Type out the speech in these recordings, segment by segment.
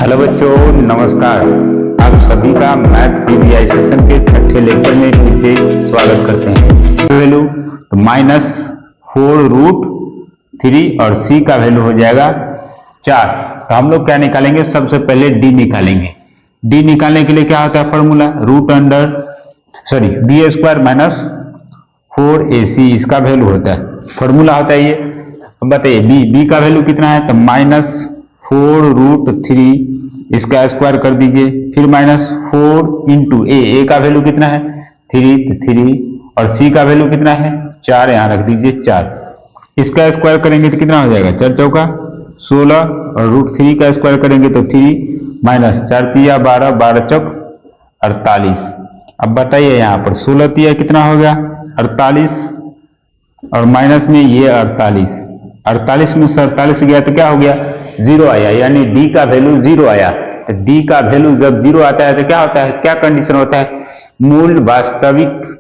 Hello बच्चों, नमस्कार। आप सभी का मैथ पीवीआई सेशन के छठे लेक्चर में फिर से स्वागत करते हैं। वैल्यू तो -4√3 और सी का वैल्यू हो जाएगा 4। तो हम लोग क्या निकालेंगे? सबसे पहले डी निकालेंगे। डी निकालने के लिए क्या होता है फॉर्मूला? b² - 4ac इसका वैल्यू होता है, फॉर्मूला होता है ये। अब बताइए बी का वैल्यू कितना है? तो -4√3 इसका स्क्वायर कर दीजिए, फिर -4 इंटू ए का वैल्यू कितना है? 3 और सी का वैल्यू कितना है? 4, यहां रख दीजिए 4। इसका स्क्वायर करेंगे तो कितना हो जाएगा? 4 चौका 16 और √3 का स्क्वायर करेंगे तो 3 -4 तिया 12, 12 चौक 48। अब बताइए यहाँ पर 16 तिया कितना हो गया? 48 और माइनस में ये 48 में से 48 गया तो क्या हो गया? 0 आया, यानी डी का वैल्यू 0 आया। तो डी का वैल्यू जब 0 आता है तो क्या होता है? क्या कंडीशन होता है? मूल वास्तविक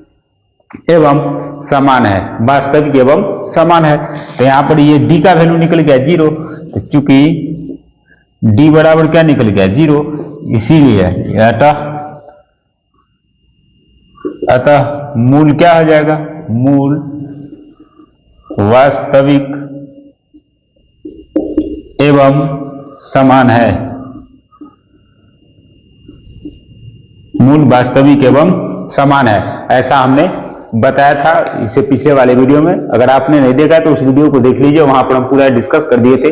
एवं समान है, वास्तविक एवं समान है। तो यहाँ पर ये डी का वैल्यू निकल गया 0। तो चूंकि डी बराबर क्या निकल गया? 0, इसीलिए अतः मूल क्या हो जाएगा? मूल वास्तविक एवं समान है। मूल वास्तविक एवं समान है, ऐसा हमने बताया था इससे पिछले वाले वीडियो में। अगर आपने नहीं देखा तो उस वीडियो को देख लीजिए, वहां पर हम पूरा डिस्कस कर दिए थे।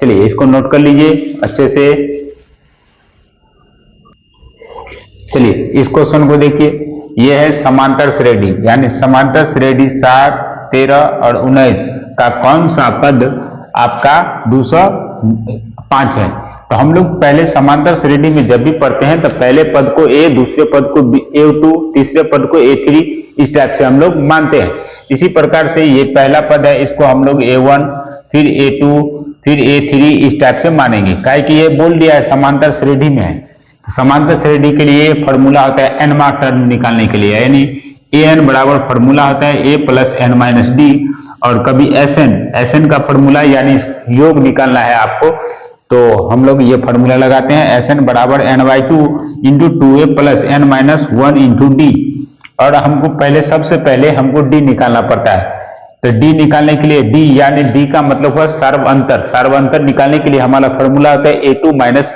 चलिए इसको नोट कर लीजिए अच्छे से। चलिए इस क्वेश्चन को देखिए, यह है समांतर श्रेणी, यानी समांतर श्रेणी 7, 13 और 19 का कौन सा पद आपका 205 है। तो हम लोग पहले समांतर श्रेणी में जब भी पढ़ते हैं तो पहले पद को a, दूसरे पद को a2, तीसरे पद को a3, इस टाइप से हम लोग मानते हैं। इसी प्रकार से ये पहला पद है, इसको हम लोग a1, फिर a2, फिर a3 इस टाइप से मानेंगे। काहे कि ये बोल दिया है समांतर श्रेणी में है। तो समांतर श्रेणी के लिए फॉर्मूला होता है n मा टर्म निकालने के लिए, यानी an बराबर फॉर्मूला होता है a + n - d। और कभी sn का फॉर्मूला यानी योग निकालना है आपको, तो हम लोग ये फॉर्मूला लगाते हैं sn बराबर n/2 × 2a + n - 1 × d। और हमको सबसे पहले हमको d निकालना पड़ता है। तो d निकालने के लिए d यानी d का मतलब हुआ सार्वअंतर निकालने के लिए हमारा फॉर्मूला होता है a2 -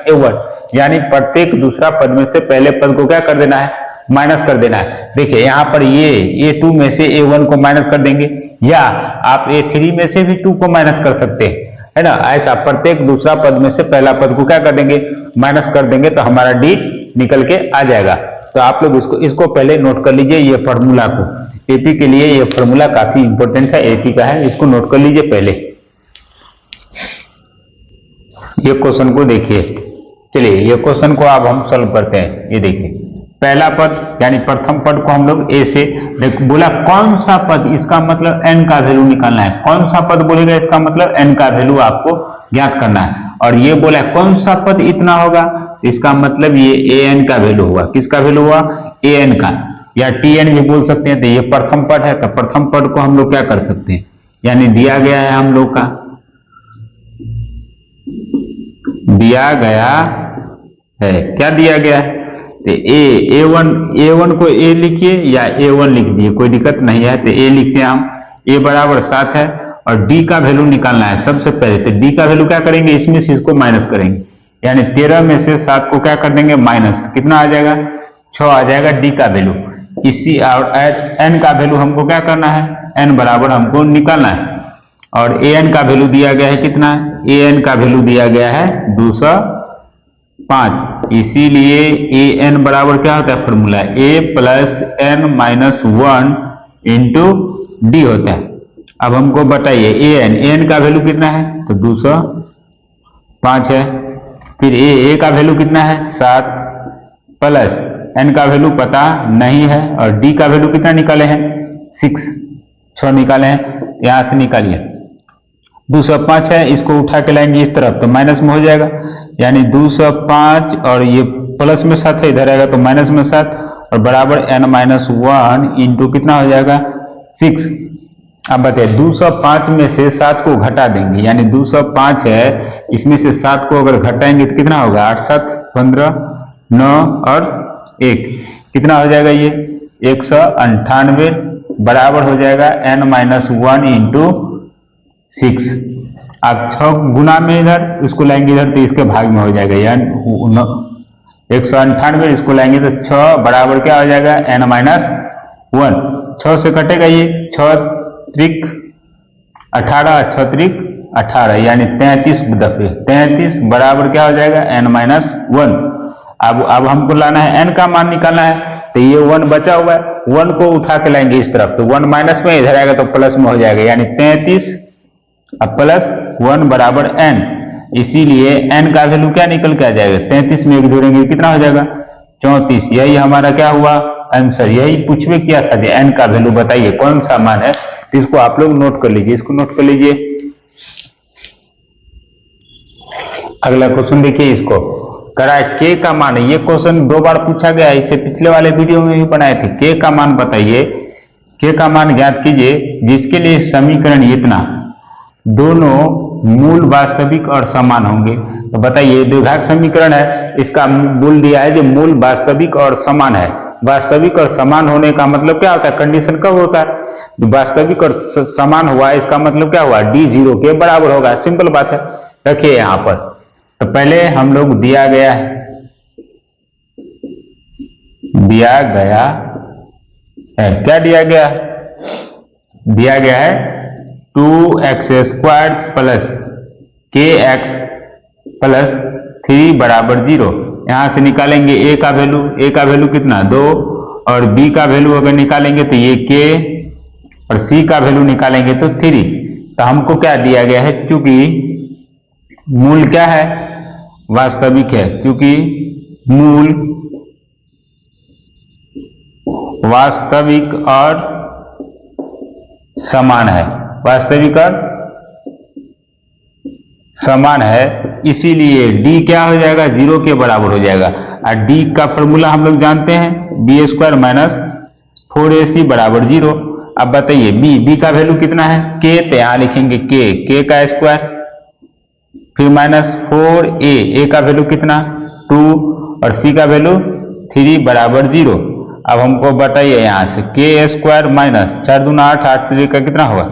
a1, यानी प्रत्येक दूसरा पद में से पहले पद को क्या कर देना है? माइनस कर देना है। देखिए यहाँ पर ये a2 में से a1 को माइनस कर देंगे, या आप a3 में से भी 2 को माइनस कर सकते हैं, है ना। ऐसा प्रत्येक दूसरा पद में से पहला पद को क्या कर देंगे? माइनस कर देंगे, तो हमारा d निकल के आ जाएगा। तो आप लोग इसको पहले नोट कर लीजिए, ये फॉर्मूला को। एपी के लिए ये फॉर्मूला काफी इंपॉर्टेंट है, एपी का है, इसको नोट कर लीजिए पहले। ये क्वेश्चन को देखिए। चलिए ये क्वेश्चन को अब हम सॉल्व करते हैं। ये देखिए पहला पद यानी प्रथम पद को हम लोग ए से बोला कौन सा पद, इसका मतलब n का वैल्यू निकालना है। कौन सा पद बोलेगा इसका मतलब n का वैल्यू आपको ज्ञात करना है। और ये बोला कौन सा पद इतना होगा, इसका मतलब ये an का वैल्यू हुआ। किसका वैल्यू हुआ? an का, या tn भी बोल सकते हैं। तो ये प्रथम पद है, तो प्रथम पद को हम लोग क्या कर सकते हैं, यानी दिया गया है हम लोग का, दिया गया है, क्या दिया गया है? तो a1 को a लिखिए या a1 लिख दिए, कोई दिक्कत नहीं है। तो a लिखते हैं हम, a बराबर 7 है। और d का वैल्यू निकालना है सबसे पहले। तो d का वैल्यू क्या करेंगे? इसमें से इसको माइनस करेंगे, यानी 13 में से 7 को क्या कर देंगे? माइनस। कितना आ जाएगा? 6 आ जाएगा d का वैल्यू। इसी और n का वैल्यू हमको क्या करना है? n बराबर हमको निकालना है। और an का वैल्यू दिया गया है कितना? an का वैल्यू दिया गया है 205। इसीलिए an बराबर क्या होता है फॉर्मूला? a + n - 1 × d होता है। अब हमको बताइए an का वैल्यू कितना है? तो 205 है। फिर a का वैल्यू कितना है? 7 प्लस n का वैल्यू पता नहीं है। और d का वैल्यू कितना निकाले हैं? 6 निकाले हैं, यहां से निकालिए। 205 है, इसको उठा के लाएंगे इस तरफ तो माइनस में हो जाएगा, यानी 205 और ये प्लस में 7 है, इधर आएगा तो माइनस में 7 और बराबर n - 1 इंटू कितना हो जाएगा? 6। अब बताइए 205 में से 7 को घटा देंगे, यानी 205 है इसमें से 7 को अगर घटाएंगे तो कितना होगा, 8 7 15, 9 और 1 कितना हो जाएगा, ये 198 बराबर हो जाएगा n-1 इंटू 6। आप 6 गुना में इधर इसको लाएंगे इधर तो इसके भाग में हो जाएगा, यानी 198 इसको लाएंगे तो 6 बराबर क्या हो जाएगा, n-1। 6 से कटेगा ये, 6 त्रिक 18, 6 त्रिक 18 यानी 33 दफे, 33 बराबर क्या हो जाएगा, n-1। अब हमको लाना है n का मान निकालना है, तो ये 1 बचा हुआ है, 1 को उठा के लाएंगे इस तरफ, तो 1 माइनस में इधर आएगा तो प्लस में हो जाएगा, यानी 33 अब प्लस 1 बराबर n। इसीलिए n का वैल्यू क्या निकल के आ जाएगा, 33 में 1 जोड़ेंगे कितना हो जाएगा, 34। यही हमारा क्या हुआ आंसर। यही पूछवे किया था कि n का वैल्यू बताइए कौन सा मान है, तो इसको आप लोग नोट कर लीजिए, इसको नोट कर लीजिए। अगला क्वेश्चन देखिए, इसको करा k का मान है, ये क्वेश्चन 2 बार पूछा गया है, इससे पिछले वाले वीडियो में भी बनाए थे। k का मान बताइए, k का मान ज्ञात कीजिए जिसके लिए समीकरण इतना दोनों मूल वास्तविक और समान होंगे। तो बताइए द्विघात समीकरण है, इसका मूल दिया है जो मूल वास्तविक और समान है। वास्तविक और समान होने का मतलब क्या होता है, कंडीशन कब होता है, वास्तविक और समान हुआ इसका मतलब क्या हुआ, d 0 के बराबर होगा। सिंपल बात है। रखिए यहां पर, तो पहले हम लोग दिया गया है क्या दिया गया है 2x² प्लस kx प्लस 3 बराबर 0। यहां से निकालेंगे a का वैल्यू कितना 2, और b का वैल्यू अगर निकालेंगे तो ये k, और c का वैल्यू निकालेंगे तो 3। तो हमको क्या दिया गया है, क्योंकि मूल क्या है, वास्तविक है, क्योंकि मूल वास्तविक और समान है, वास्तविक और समान है, इसीलिए d क्या हो जाएगा, 0 के बराबर हो जाएगा। और d का फॉर्मूला हम लोग जानते हैं, b² माइनस 4ac बराबर 0। अब बताइए b का वैल्यू कितना है, k, तो यहां लिखेंगे k का स्क्वायर, फिर माइनस 4a का वैल्यू कितना 2, और c का वैल्यू 3 बराबर 0। अब हमको बताइए यहां से k² माइनस 4 दूना 8, 8 3 का कितना होगा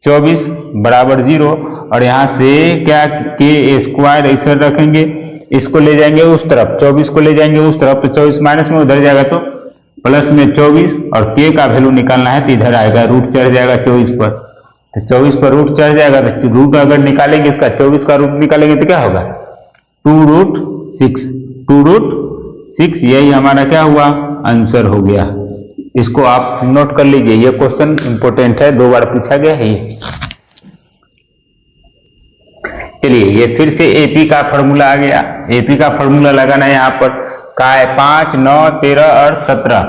24 बराबर 0, और यहां से क्या k² ऐसे रखेंगे, इसको ले जाएंगे उस तरफ, 24 को ले जाएंगे उस तरफ, तो 24 माइनस में उधर जाएगा तो प्लस में 24, और k का वैल्यू निकालना है तो इधर आएगा, रूट चढ़ जाएगा 24 पर, तो 24 पर रूट चढ़ जाएगा, तो रूट अगर निकालेंगे इसका 24 का रूट निकालेंगे तो क्या होगा 2√6। यही हमारा क्या हुआ आंसर हो गया। इसको आप नोट कर लीजिए, ये क्वेश्चन इंपोर्टेंट है, 2 बार पूछा गया है ये। चलिए ये फिर से एपी का फॉर्मूला आ गया। एपी का फॉर्मूला लगाना है यहाँ पर, का है 5, 9, 13 और 17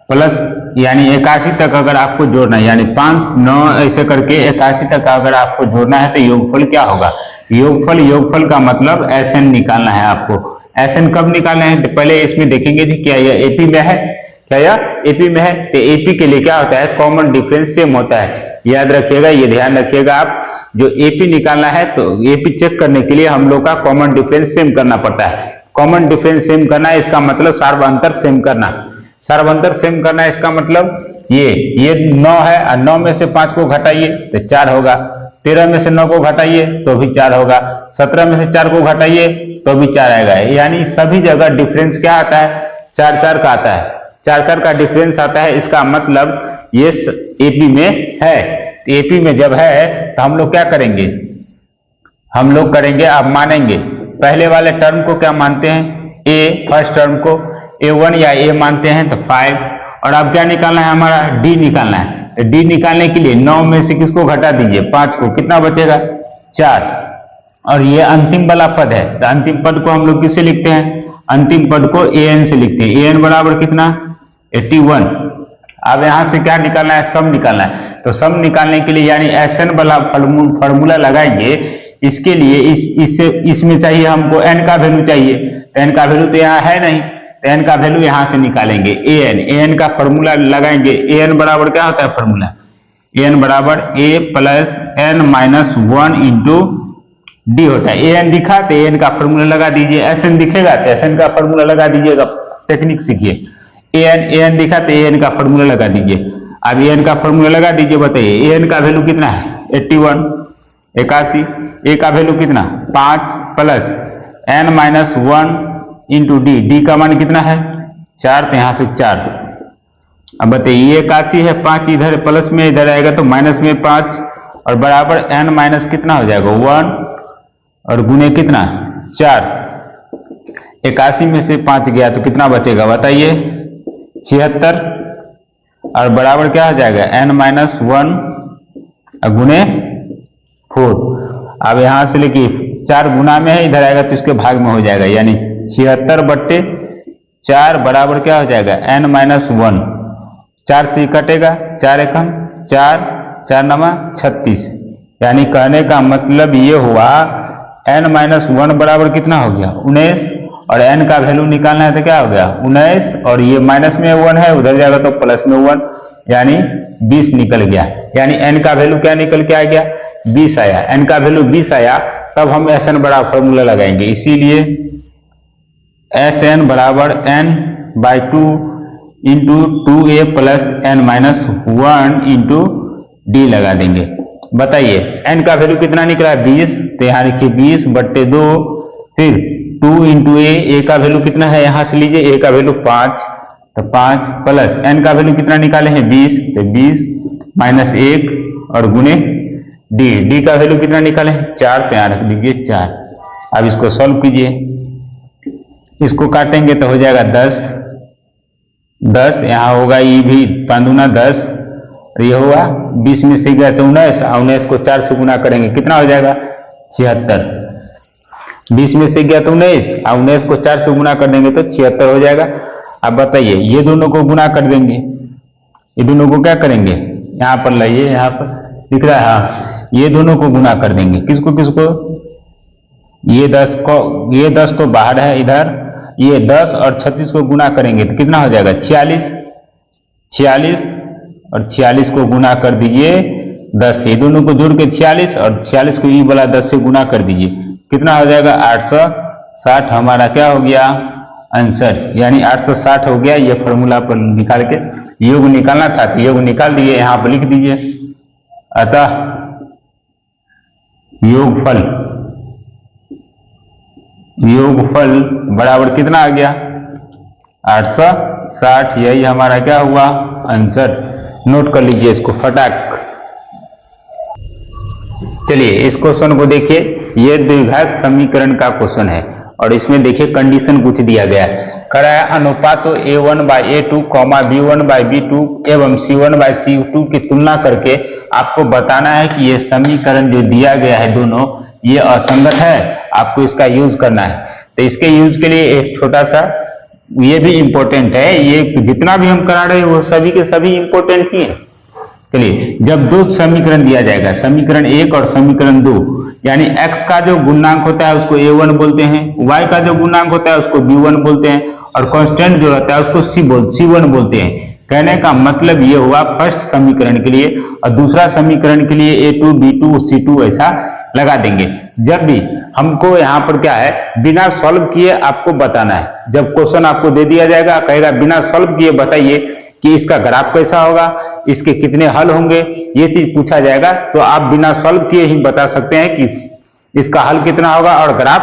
प्लस, यानी 81 तक अगर आपको जोड़ना है, यानी 5, 9 ऐसे करके 81 तक अगर आपको जोड़ना है तो योगफल क्या होगा, योगफल का मतलब SN निकालना है आपको। SN कब निकालना है, तो पहले इसमें देखेंगे कि क्या यह एपी में है, क्या यह एपी में है, तो एपी के लिए क्या होता है, कॉमन डिफरेंस सेम होता है। याद रखिएगा, ये ध्यान रखिएगा आप, जो एपी निकालना है तो एपी चेक करने के लिए हम लोग का कॉमन डिफरेंस सेम करना पड़ता है। कॉमन डिफरेंस सेम करना है, इसका मतलब सार्वंतर सेम करना। सार्वंतर सेम करना है इसका मतलब ये 9 है, और 9 में से 5 को घटाइए तो 4 होगा, 13 में से 9 को घटाइए तो भी 4 होगा, 17 में से 4 को घटाइए तो भी 4 आएगा। यानी सभी जगह डिफरेंस क्या आता है, 4 का आता है, 4 का डिफरेंस आता है। इसका मतलब ये एपी में है। एपी में जब है तो हम लोग क्या करेंगे, हम लोग करेंगे, आप मानेंगे पहले वाले टर्म को क्या मानते हैं, ए, फर्स्ट टर्म को A1 या A मानते हैं तो 5, और अब क्या निकालना है, हमारा D निकालना है। तो D निकालने के लिए 9 में से किसको घटा दीजिए, 5 को, कितना बचेगा 4, और ये अंतिम वाला पद है, तो अंतिम पद को हम लोग किससे लिखते हैं, अंतिम पद को AN से लिखते हैं। AN बराबर कितना 81। अब यहां से क्या निकालना है, सम निकालना है। तो सम निकालने के लिए यानी SN वाला फॉर्मूला लगाएंगे, इसके लिए इसमें चाहिए हमको n का वैल्यू चाहिए, तो n का वैल्यू तो यहाँ है नहीं, तो n का वैल्यू यहां से निकालेंगे an का फॉर्मूला लगाएंगे। an बराबर क्या होता है फॉर्मूला, an बराबर a plus n minus 1 into D होता है। an दिखा तो an का फॉर्मूला लगा दीजिए, sn दिखेगा तो sn का फॉर्मूला लगा दीजिएगा। टेक्निक सीखिए। an दिखा तो an का फॉर्मूला लगा दीजिए। अब an का फॉर्मूला लगा दीजिए, बताइए an का वैल्यू कितना है 81, 81। a का वैल्यू कितना 5 plus n minus 1 into D, D का मान कितना है 4, तो यहाँ से 4। अब बताइए 81 है, 5 इधर प्लस में इधर आएगा तो माइनस में 5 और बराबर n माइनस कितना हो जाएगा 1 और गुने कितना 4। 81 में से 5 गया तो कितना बचेगा बताइए 76 और बराबर क्या हो जाएगा n माइनस 1 गुने 4। अब यहां से लेके 4 गुना में है, इधर आएगा तो इसके भाग में हो जाएगा, यानी 76/4 बराबर क्या हो जाएगा n माइनस 1। 4 से कटेगा, 4 एकम 4, 4 नमा 36। यानी कहने का मतलब ये हुआ n माइनस 1 बराबर कितना हो गया 19 और n का वैल्यू निकालना है तो क्या हो गया 19 और ये माइनस में 1 है, उधर जाएगा तो प्लस में 1 यानी 20 निकल गया। यानी n का वैल्यू क्या निकल के आ गया 20 आया। n का वैल्यू 20 आया तब हम Sn बड़ा फॉर्मूला लगाएंगे, इसीलिए Sn बराबर n by 2 into 2a plus n minus 1 into D लगा देंगे। बताइए n का वैल्यू कितना निकला 20, तो यहाँ लिखिए 20/2, फिर 2 इंटू a का वैल्यू कितना है यहाँ से लीजिए a का वैल्यू 5, तो 5 प्लस n का वैल्यू कितना निकाले हैं 20, तो 20 माइनस 1 और गुने डी का वैल्यू कितना निकाले हैं 4, तो यहाँ रख दीजिए 4। अब इसको सॉल्व कीजिए, इसको काटेंगे तो हो जाएगा 10, यहाँ होगा ये भी 5 दूना 10, ये हुआ 20 में से गया तो 19, 19 को 4 से गुना करेंगे कितना हो जाएगा 76। 20 में से गया तो 19, 19 को 4 से गुना कर देंगे तो 76 हो जाएगा। अब बताइए ये दोनों को गुना कर देंगे, ये दोनों को क्या करेंगे यहाँ पर लाइए, यहाँ पर दिख रहा है, हाँ ये दोनों को गुना कर देंगे। किसको किसको, ये 10 तो बाहर है इधर, ये 10 और 36 को गुना करेंगे तो कितना हो जाएगा 46, 46 और 46 को गुना कर दीजिए 10 से, दोनों को जोड़ के 46 और 46 को ये वाला 10 से गुना कर दीजिए, कितना हो जाएगा 860। हमारा क्या हो गया आंसर, यानी 860 हो गया। ये फॉर्मूला पर निकाल के योग निकालना था तो योग निकाल दिए, यहाँ पर लिख दीजिए। अतः योगफल बराबर कितना आ गया 860। यही हमारा क्या हुआ आंसर, नोट कर लीजिए इसको फटाक। चलिए इस क्वेश्चन को देखिए, ये द्विघात समीकरण का क्वेश्चन है और इसमें देखिए कंडीशन कुछ दिया गया है। कराया अनुपातों a1/a2, b1/b2 एवं c1/c2 की तुलना करके आपको बताना है कि ये समीकरण जो दिया गया है दोनों ये असंगत है, आपको इसका यूज करना है। तो इसके यूज के लिए एक छोटा सा ये भी इंपॉर्टेंट है, ये जितना भी हम करा रहे हैं वो सभी के सभी इंपॉर्टेंट ही है। चलिए जब दो समीकरण दिया जाएगा, समीकरण 1 और समीकरण 2, यानी x का जो गुणांक होता है उसको a1 बोलते हैं, y का जो गुणांक होता है उसको b1 बोलते हैं और कांस्टेंट जो रहता है उसको c1 बोलते हैं। कहने का मतलब ये हुआ फर्स्ट समीकरण के लिए, और दूसरा समीकरण के लिए a2 b2 c2 ऐसा लगा देंगे। जब भी हमको यहाँ पर क्या है बिना सॉल्व किए आपको बताना है। जब क्वेश्चन आपको दे दिया जाएगा कहेगा बिना सॉल्व किए बताइए कि इसका ग्राफ कैसा होगा, इसके कितने हल होंगे, ये चीज पूछा जाएगा तो आप बिना सॉल्व किए ही बता सकते हैं कि इसका हल कितना होगा और ग्राफ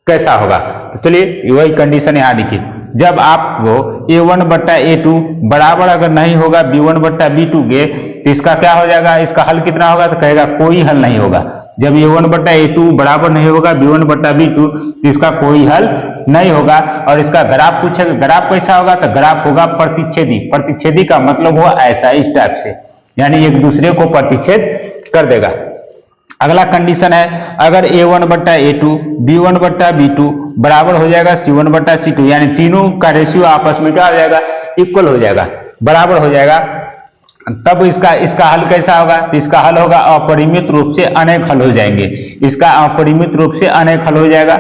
कैसा होगा। तो चलिए वही कंडीशन यहाँ देखिए, जब आपको a1/a2 बराबर अगर नहीं होगा b1/b2 के तो इसका क्या हो जाएगा, इसका हल कितना होगा, तो कहेगा कोई हल नहीं होगा। जब a1/a2 बराबर नहीं होगा b1/b2 तो इसका कोई हल नहीं होगा। और इसका ग्राफ पूछेगा, ग्राफ कैसा होगा, तो ग्राफ होगा प्रतिच्छेदी। प्रतिच्छेदी का मतलब हुआ ऐसा इस टाइप से, यानी एक दूसरे को प्रतिच्छेद कर देगा। अगला कंडीशन है अगर a1/a2 b1/b2 बराबर हो जाएगा c1/c2, यानी तीनों का रेशियो आपस में क्या हो जाएगा इक्वल हो जाएगा, बराबर हो जाएगा, तब इसका हल कैसा होगा, तो इसका हल होगा अपरिमित रूप से अनेक हल हो जाएंगे। इसका अपरिमित रूप से अनेक हल हो जाएगा।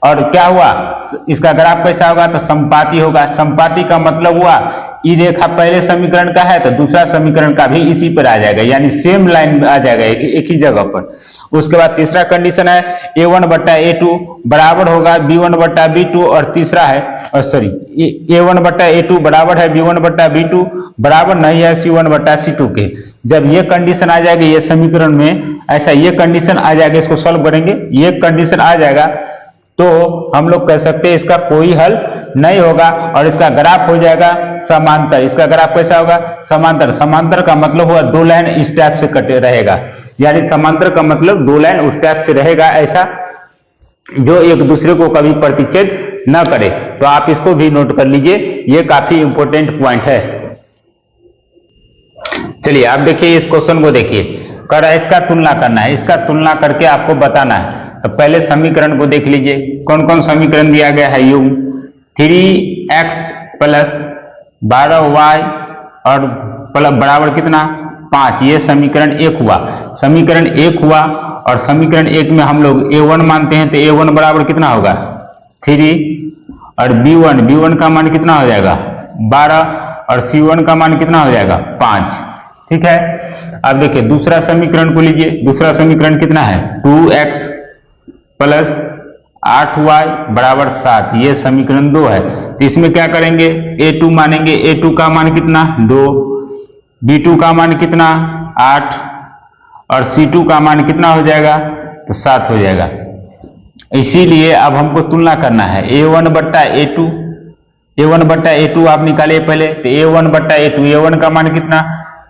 और क्या हुआ इसका ग्राफ कैसा होगा, तो संपाती होगा। संपाती का मतलब हुआ ई रेखा पहले समीकरण का है तो दूसरा समीकरण का भी इसी पर आ जाएगा, यानी सेम लाइन आ जाएगा एक ही जगह पर। उसके बाद तीसरा कंडीशन है a1 बट्टा a2 बराबर होगा b1 बट्टा b2, और तीसरा है सॉरी a1 बट्टा a2 बराबर है b1 बट्टा b2 बराबर नहीं है c1 बट्टा c2 के। जब ये कंडीशन आ जाएगी ये समीकरण में, ऐसा ये कंडीशन आ जाएगा, इसको सॉल्व करेंगे, ये कंडीशन आ जाएगा तो हम लोग कह सकते हैं इसका कोई हल नहीं होगा और इसका ग्राफ हो जाएगा समांतर। इसका ग्राफ कैसा होगा? समांतर। समांतर का मतलब हुआ दो लाइन इस टाइप से कटे रहेगा, यानी समांतर का मतलब दो लाइन उस टाइप से रहेगा, ऐसा जो एक दूसरे को कभी प्रतिच्छेद न करे। तो आप इसको भी नोट कर लीजिए, ये काफी इंपॉर्टेंट पॉइंट है। चलिए आप देखिए इस क्वेश्चन को देखिए, कर इसका तुलना करना है, इसका तुलना करके आपको बताना है। तो पहले समीकरण को देख लीजिए, कौन कौन समीकरण दिया गया है। यू 3x प्लस 12y और प्लस बराबर कितना 5, ये समीकरण एक हुआ। समीकरण एक हुआ और समीकरण एक में हम लोग a1 मानते हैं तो a1 बराबर कितना होगा 3, और b1 का मान कितना हो जाएगा 12, और c1 का मान कितना हो जाएगा 5। ठीक है, अब देखिए दूसरा समीकरण को लीजिए। दूसरा समीकरण कितना है 2x प्लस 8y बराबर 7, ये समीकरण 2 है। तो इसमें क्या करेंगे a2 मानेंगे, a2 का मान कितना 2, b2 का मान कितना 8, और c2 का मान कितना हो जाएगा तो 7 हो जाएगा। इसीलिए अब हमको तुलना करना है a1 बट्टा a2, a1 बट्टा a2 आप निकालिए पहले, तो a1 बट्टा a2, a1 का मान कितना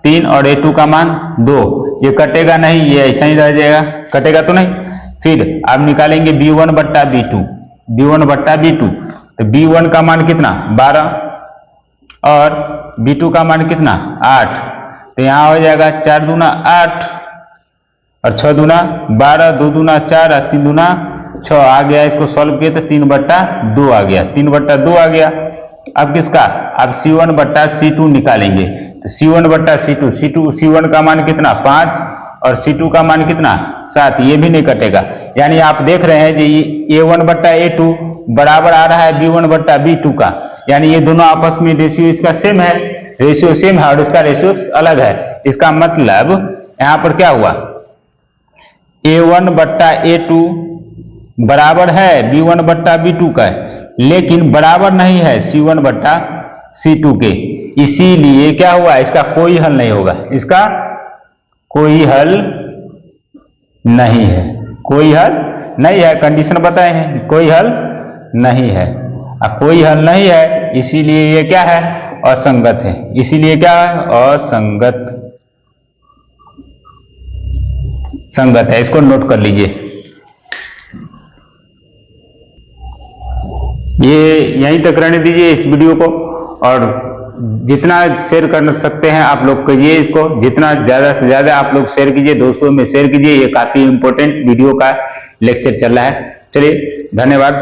3 और a2 का मान 2, ये कटेगा नहीं, ये ऐसा ही रह जाएगा, कटेगा तो नहीं। फिर आप निकालेंगे b1 बट्टा b2, b1 बट्टा b2, तो b1 का मान कितना 12 और b2 का मान कितना 8, तो यहाँ हो जाएगा 4 दूना 8 और 6 दूना 12, 2 दूना 4 और 3 दूना 6 आ गया। इसको सॉल्व किए तो 3 बट्टा 2 आ गया, 3 बट्टा 2 आ गया। अब किसका, अब c1 बट्टा c2 निकालेंगे, तो c1 बट्टा c2, c1 का मान कितना 5 और c2 का मान कितना 7, ये भी नहीं कटेगा। यानी आप देख रहे हैं कि a1 बट्टा a2 बराबर आ रहा है b1 बट्टा b2 का, यानी ये दोनों आपस में रेशियो इसका सेम है, रेशियो सेम है और इसका रेशियो अलग है। इसका मतलब यहां पर क्या हुआ a1 बट्टा a2 बराबर है b1 बट्टा b2 का, लेकिन बराबर नहीं है c1 बट्टा c2 के। इसीलिए क्या हुआ, इसका कोई हल नहीं होगा, इसका कोई हल नहीं है, कोई हल नहीं है। कंडीशन बताए हैं कोई हल नहीं है, अब कोई हल नहीं है इसीलिए ये क्या है असंगत है, इसीलिए क्या है असंगत, संगत है। इसको नोट कर लीजिए, ये यहीं तक रहने दीजिए इस वीडियो को, और जितना शेयर कर सकते हैं आप लोग कीजिए इसको, जितना ज्यादा से ज्यादा आप लोग शेयर कीजिए, दोस्तों में शेयर कीजिए। ये काफी इंपॉर्टेंट वीडियो का लेक्चर चल रहा है। चलिए धन्यवाद।